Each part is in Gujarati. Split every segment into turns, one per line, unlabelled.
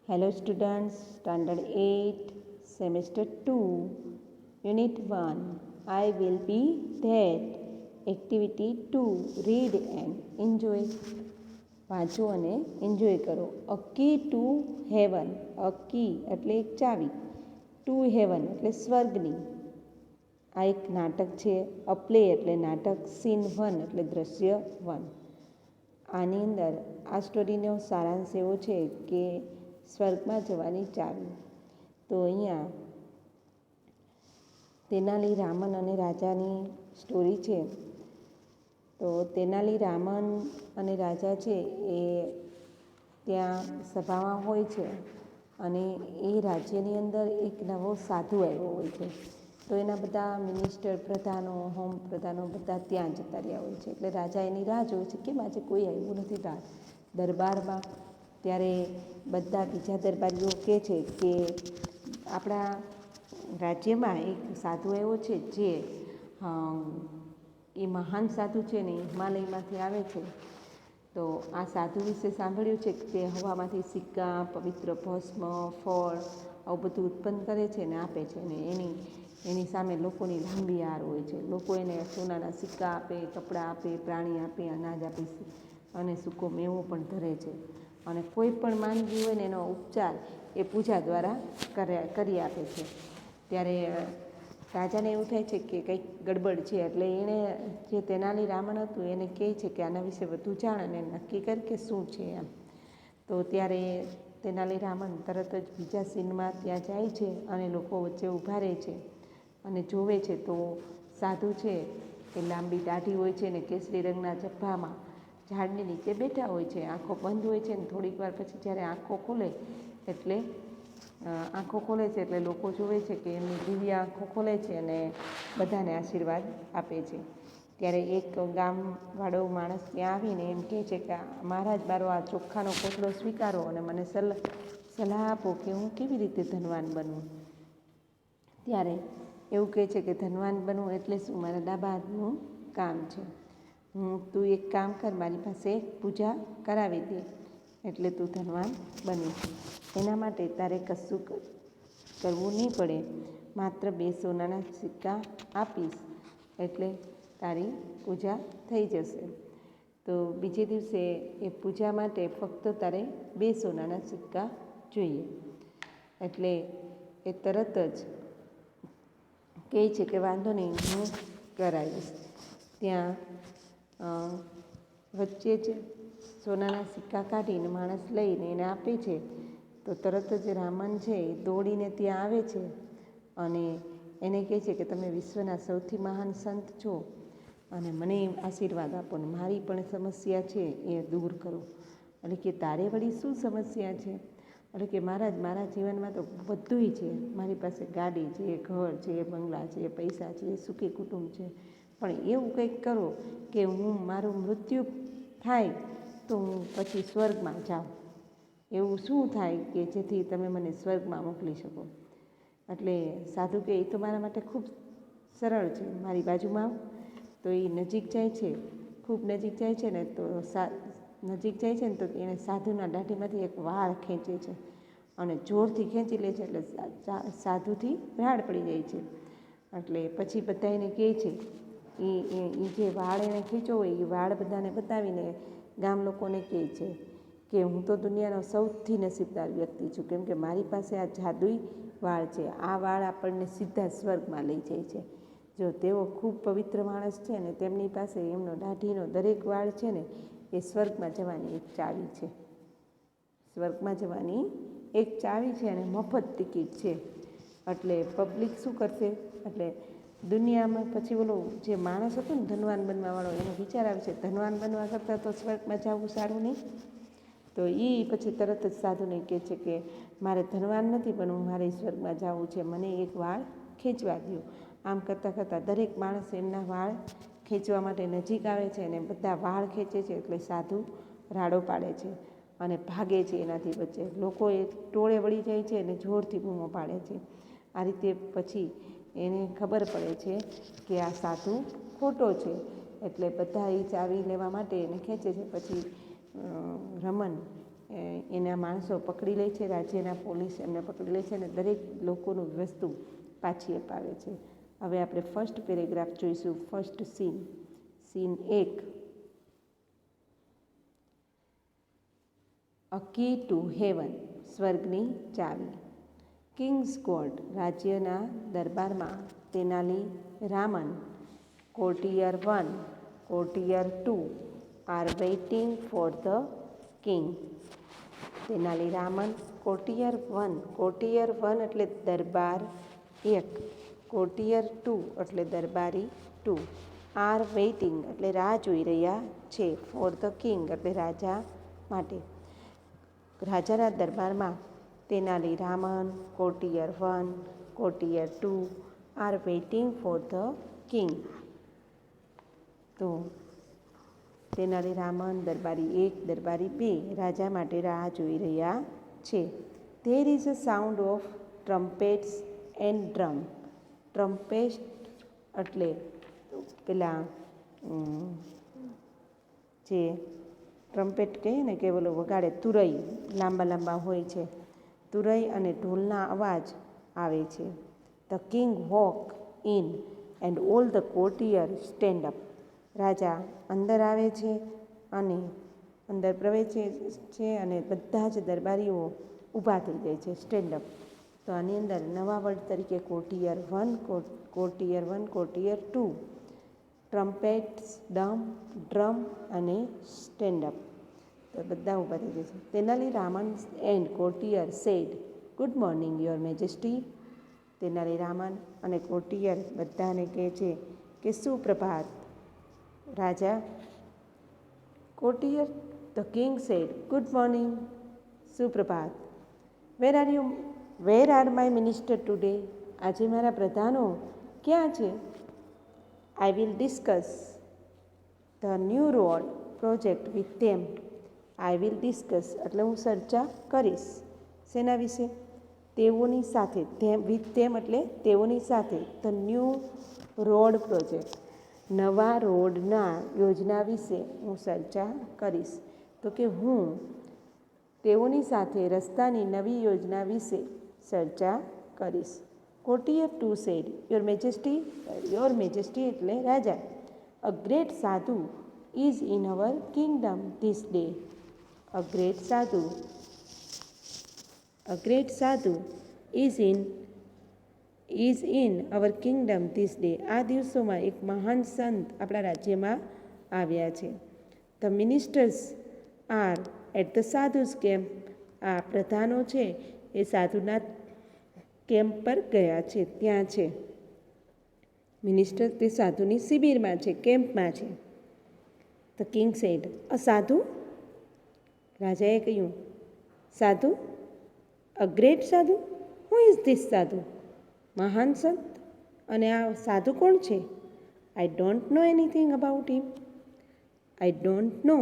Hello students, Standard 8, Semester 2, Unit 1. I will be there. Activity 2. Read and enjoy. વાંચો અને એન્જોય કરો. અ કી ટુ હેવન. અ કી એટલે એક ચાવી. ટુ હેવન એટલે સ્વર્ગની. આ એક નાટક છે. અ પ્લે એટલે નાટક. સીન 1 એટલે દ્રશ્ય 1. આની અંદર આ સ્ટોરીનો સારાંશ એવો છે કે સ્વર્ગમાં જવાની ચાવી. તો અહીંયા તેનાલી રામન અને રાજાની સ્ટોરી છે. તો તેનાલી રામન અને રાજા છે એ ત્યાં સભામાં હોય છે અને એ રાજ્યની અંદર એક નવો સાધુ આવ્યો હોય છે. તો એના બધા મિનિસ્ટર પ્રધાનો, હોમ પ્રધાનો બધા ત્યાં જતા રહ્યા હોય છે. એટલે રાજા એની રાહ જોવે છે કેમ આજે કોઈ આવ્યું નથી દરબારમાં. ત્યારે બધા બીજા દરબારીઓ કહે છે કે આપણા રાજ્યમાં એક સાધુ આવ્યો છે જે એ મહાન સાધુ છે ને હિમાલયમાંથી આવે છે. તો આ સાધુ વિશે સાંભળ્યું છે કે તે હવામાંથી સિક્કા, પવિત્ર ભસ્મ, ફળ આવું બધું ઉત્પન્ન કરે છે ને આપે છે. ને એની સામે લોકોની લાંબી હાર હોય છે. લોકો એને સોનાના સિક્કા આપે, કપડાં આપે, પ્રાણી આપે, અનાજ આપે અને સૂકો મેવો પણ ધરે છે. અને કોઈ પણ માંદગી હોય ને એનો ઉપચાર એ પૂજા દ્વારા કરી આપે છે. ત્યારે રાજાને એવું થાય છે કે કંઈક ગડબડ છે. એટલે એણે જે તેનાલી રામન હતું એને કહે છે કે આના વિશે વધુ જાણ અને નક્કી કર કે શું છે એમ. તો ત્યારે તેનાલી રામન તરત જ બીજા સીનમાં ત્યાં જાય છે અને લોકો વચ્ચે ઊભા રહે છે અને જોવે છે. તો સાધુ છે એ લાંબી દાઢી હોય છે ને કેસરી રંગના જબ્ભામાં ઝાડની નીચે બેઠા હોય છે. આંખો બંધ હોય છે ને થોડીક વાર પછી જ્યારે આંખો ખોલે એટલે લોકો જોવે છે કે એમની દિવ્ય આંખો ખોલે છે અને બધાને આશીર્વાદ આપે છે. ત્યારે એક ગામવાળો માણસ ત્યાં આવીને એમ કહે છે કે મહારાજ, મારો આ ચોખ્ખાનો પોટલો સ્વીકારો અને મને સલાહ આપો કે હું કેવી રીતે ધનવાન બનવું. ત્યારે એવું કહે છે કે ધનવાન બનવું એટલે શું, મારા ડાબા હાથનું કામ છે. તું એક કામ કર, મારી પાસે પૂજા કરાવી દે એટલે તું ધનવાન બનીશ. એના માટે તારે કશું કરવું નહીં પડે, માત્ર 2 સોનાના સિક્કા આપીશ એટલે તારી પૂજા થઈ જશે. તો બીજે દિવસે એ પૂજા માટે ફક્ત તારે 2 સોનાના સિક્કા જોઈએ. એટલે એ તરત જ કહે છે કે વાંધો નહીં, હું કરાવીશ. ત્યાં વચ્ચે જ સોનાના સિક્કા કાઢીને માણસ લઈને એને આપે છે. તો તરત જ રામન છે એ દોડીને ત્યાં આવે છે અને એને કહે છે કે તમે વિશ્વના સૌથી મહાન સંત છો અને મને આશીર્વાદ આપો ને મારી પણ સમસ્યા છે એ દૂર કરો. એટલે કે તારે વળી શું સમસ્યા છે? એટલે કે મહારાજ, મારા જીવનમાં તો બધુંય છે. મારી પાસે ગાડી છે, ઘર છે, બંગલા છે, પૈસા છે, સુખી કુટુંબ છે. પણ એવું કંઈક કરો કે મારું મૃત્યુ થાય તો હું પછી સ્વર્ગમાં જાઉં. એવું શું થાય કે જેથી તમે મને સ્વર્ગમાં મોકલી શકો? એટલે સાધુ કે એ તો મારા માટે ખૂબ સરળ છે, મારી બાજુમાં આવ. તો એ નજીક જાય છે, ખૂબ નજીક જાય છે ને તો એને સાધુના દાઢીમાંથી એક વાળ ખેંચે છે અને જોરથી ખેંચી લે છે. એટલે સાધુથી રાડ પડી જાય છે. એટલે પછી બધા એને કહે છે એ જે વાળ એને ખેંચ્યો હોય એ વાળ બધાને બતાવીને ગામ લોકોને કહે છે કે હું તો દુનિયાનો સૌથી નસીબદાર વ્યક્તિ છું, કેમ કે મારી પાસે આ જાદુઈ વાળ છે. આ વાળ આપણને સીધા સ્વર્ગમાં લઈ જાય છે. જો તેઓ ખૂબ પવિત્ર માણસ છે ને તેમની પાસે એમનો દાઢીનો દરેક વાળ છે ને એ સ્વર્ગમાં જવાની એક ચાવી છે. સ્વર્ગમાં જવાની એક ચાવી છે અને મફત ટિકિટ છે. એટલે પબ્લિક શું કરશે? એટલે દુનિયામાં પછી ઓલો જે માણસ હતો ને ધનવાન બનવાવાળો, એનો વિચાર આવે છે ધનવાન બનવા કરતાં તો સ્વર્ગમાં જવું સારું નહીં. તો એ પછી તરત જ સાધુને કહે છે કે મારે ધનવાન નથી પણ મારે સ્વર્ગમાં જવું છે, મને એક વાળ ખેંચવા દો. આમ કરતાં દરેક માણસ એમના વાળ ખેંચવા માટે નજીક આવે છે અને બધા વાળ ખેંચે છે. એટલે સાધુ રાડો પાડે છે અને ભાગે છે એનાથી બચે. લોકો એ ટોળે વળી જાય છે અને જોરથી બૂમો પાડે છે. આ રીતે પછી એને ખબર પડે છે કે આ સાધુ ખોટો છે. એટલે બધા એ ચાવી લેવા માટે એને ખેંચે છે. પછી રમન એના માણસો પકડી લે છે, રાજ્યના પોલીસ એમને પકડી લે છે અને દરેક લોકોનું વસ્તુ પાછી અપાવે છે. હવે આપણે ફર્સ્ટ પેરેગ્રાફ જોઈશું. First scene 1. A key to heaven, સ્વર્ગની ચાવી. કિંગ્સ કોર્ટ, રાજ્યના દરબારમાં Tenali Raman, courtier 1, courtier 2 are waiting for the king. Tenali Raman, courtier 1 એટલે દરબાર 1, કોર્ટિયર 2 એટલે દરબારી 2, આર વેઇટિંગ એટલે રાહ જોઈ રહ્યા છે, ફોર ધ કિંગ એટલે રાજા માટે. રાજાના દરબારમાં Tenali Raman, courtier 1, courtier 2 are waiting for the king. તો તેનાલી રામન દરબારી 1, દરબારી 2 રાજા માટે રાહ જોઈ રહ્યા છે. There is a sound of trumpets and drum. Trumpet એટલે પેલા જે ટ્રમ્પેટ કહીએ ને કે બોલો વગાડે, તુરઈ લાંબા લાંબા હોય છે, તુરઈ અને ઢોલના અવાજ આવે છે. The king walk in and all the courtier stand up. રાજા અંદર આવે છે અને અંદર પ્રવેશે છે અને બધા જ દરબારીઓ ઊભા થઈ જાય છે, સ્ટેન્ડ અપ. તો આની અંદર નવા વર્ડ તરીકે કોર્ટિયર 1, કોર્ટિયર 2, ટ્રમ્પેટ્સ, ડ્રમ અને સ્ટેન્ડ અપ. તો બધા ઊભા થઈ જાય છે. Tenali Raman and courtier said, good morning your majesty. Tenali Raman અને કોર્ટિયર બધાને કહે છે કે સુપ્રભાત રાજા. Courtier, the king said, good morning, સુપ્રભાત. Where are my minister today. આજે મારા પ્રધાનો ક્યાં છે? I will discuss the new road project with them. I will discuss એટલે હું ચર્ચા કરીશ. શેના વિશે? તેઓની સાથે. વિથ ધેમ એટલે તેઓની સાથે. ધ ન્યૂ રોડ પ્રોજેક્ટ, નવા રોડના યોજના વિશે હું ચર્ચા કરીશ. તો કે હું તેઓની સાથે રસ્તાની નવી યોજના વિશે ચર્ચા કરીશ. કોર્ટિયર 2 સેડ, યોર મેજેસ્ટી એટલે રાજા. A great sadhu is in our kingdom this day. A great sadhu is in our kingdom this day. આ દિવસોમાં એક મહાન સંત આપણા રાજ્યમાં આવ્યા છે. The ministers are at the sadhus camp. આ પ્રધાનો છે એ સાધુના કેમ્પ પર ગયા છે, ત્યાં છે. મિનિસ્ટર તે સાધુની શિબિરમાં છે, કેમ્પમાં છે. ધ કિંગ સેડ, અ સાધુ. રાજાએ કહ્યું, સાધુ? અ ગ્રેટ સાધુ? હુ ઇઝ ધીસ સાધુ? મહાન સંત? અને આ સાધુ કોણ છે? I don't know anything about him. I don't know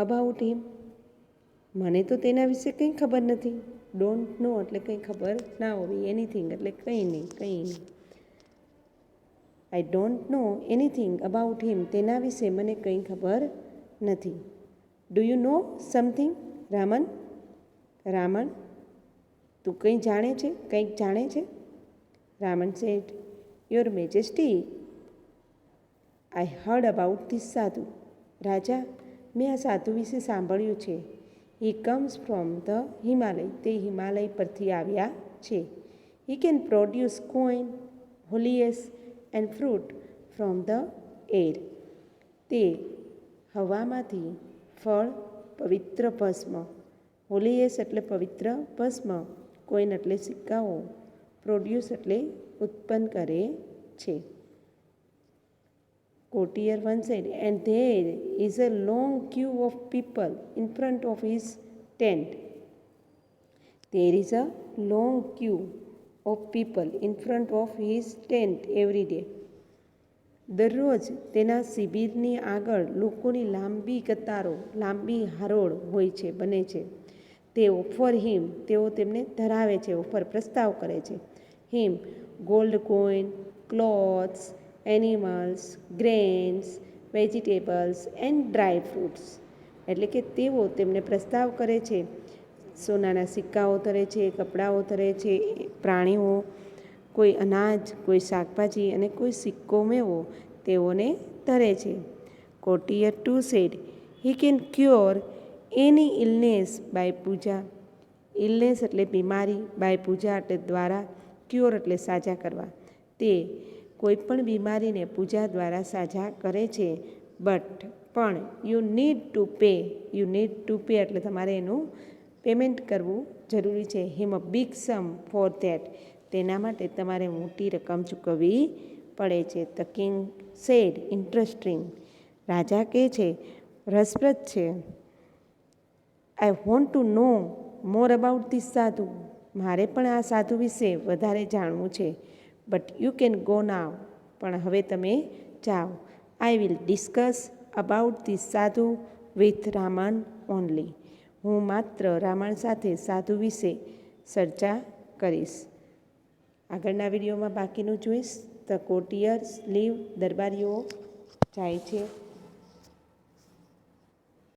about him. મને તો તેના વિશે કંઈ ખબર નથી. ડોન્ટ નો એટલે કંઈ ખબર ના હોવી, એનીથિંગ એટલે કંઈ નહીં. I don't know anything about him. તેના વિશે મને કંઈ ખબર નથી. Do you know something Raman? Raman, તું કંઈ જાણે છે? કંઈક જાણે છે? Raman said, your majesty, I heard about this sadhu. રાજા, મેં આ સાધુ વિશે સાંભળ્યું છે. He comes from the Himalaya. તે હિમાલય પરથી આવ્યા છે. હી કેન પ્રોડ્યુસ કોઇન, હોલિયસ and fruit from the air. તે હવામાંથી ફળ, પવિત્ર ભસ્મ, હોલિયસ એટલે પવિત્ર ભસ્મ, કોઈન એટલે સિક્કાઓ, પ્રોડ્યુસ એટલે ઉત્પન્ન કરે છે. Courtier 1 said, and there is a long queue of people in front of his tent. There is a long queue of people in front of his tent every day. દરરોજ તેના શિબિરની આગળ લોકોની લાંબી કતારો, લાંબી હરોળ હોય છે, બને છે. તે ઓફર હિમ, તેઓ તેમને ધરાવે છે, ઓફર પ્રસ્તાવ કરે છે. Him, gold coin, clothes, animals, grains, vegetables and dry fruits. એટલે કે તેઓ તેમને પ્રસ્તાવ કરે છે. સોનાના સિક્કાઓ ધરે છે, કપડાઓ ધરે છે, પ્રાણીઓ, કોઈ અનાજ, કોઈ શાકભાજી અને કોઈ સિક્કો મેવો તેઓને ધરે છે. કોટિયર 2 said he can cure any illness by puja. Illness એટલે બીમારી, બાય પૂજા એટલે દ્વારા, ક્યોર એટલે સાજા કરવા. તે કોઈ પણ બીમારીને પૂજા દ્વારા સાજા કરે છે. પણ યુ નીડ ટુ પે એટલે તમારે એનું પેમેન્ટ કરવું જરૂરી છે. Him a big sum for that, તેના માટે તમારે મોટી રકમ ચૂકવવી પડે છે. ધ કિંગ સેડ ઇન્ટરેસ્ટિંગ, રાજા કહે છે રસપ્રદ છે. I want to know more about this sadhu, મારે પણ આ સાધુ વિશે વધારે જાણવું છે. But you can go now, પણ હવે તમે જાઓ. I will discuss about this sadhu with Raman only, હું માત્ર રાવણ સાથે સાધુ વિશે ચર્ચા કરીશ. આગળના વિડીયોમાં બાકીનું જોઈશ. ધ કોર્ટિયર્સ લીવ, દરબારીઓ જાય છે.